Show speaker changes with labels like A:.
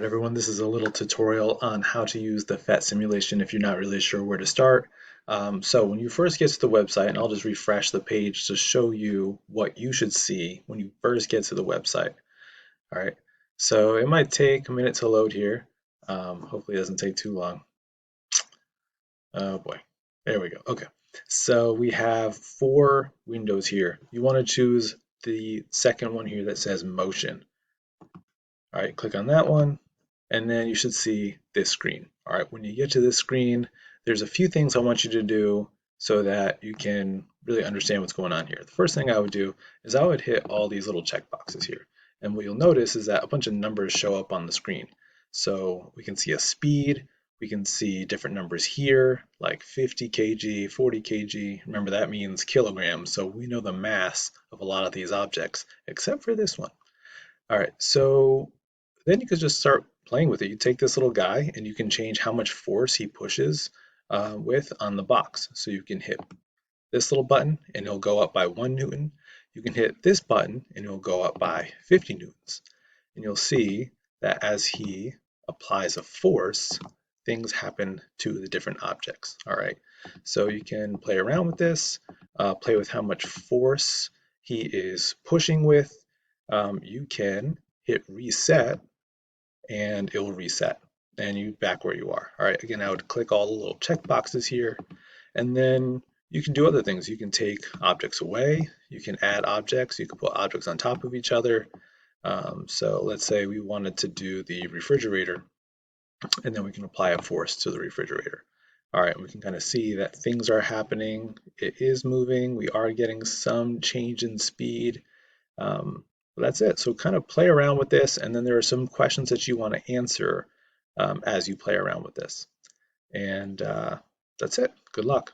A: Everyone, this is a little tutorial on how to use the PHET simulation if you're not really sure where to start. So when you first get to the website, and I'll just refresh the page to show you what you should see when you first get to the website. All right, so it might take a minute to load here. Hopefully it doesn't take too long. Oh boy, there we go. Okay, so we have four windows here. You want to choose the second one here that says motion. All right, click on that one, and then you should see this screen. All right, when you get to this screen, there's a few things I want you to do so that you can really understand what's going on here. The first thing I would do is I would hit all these little check boxes here. And what you'll notice is that a bunch of numbers show up on the screen. So we can see a speed, we can see different numbers here, like 50 kg, 40 kg. Remember, that means kilograms, so we know the mass of a lot of these objects, except for this one. All right, so then you could just start playing with it. You take this little guy and you can change how much force he pushes with on the box. So you can hit this little button and it'll go up by 1 Newton. You can hit this button and it'll go up by 50 newtons. And you'll see that as he applies a force, things happen to the different objects. All right, so you can play around with this, play with how much force he is pushing with. You can hit reset and it will reset and you back where you are. All right, again, I would click all the little check boxes here, and then you can do other things. You can take objects away, you can add objects, you can put objects on top of each other. So let's say we wanted to do the refrigerator, and then we can apply a force to the refrigerator. All right, we can kind of see that things are happening. It is moving. We are getting some change in speed. But that's it. So kind of play around with this, and then there are some questions that you want to answer as you play around with this. And that's it. Good luck.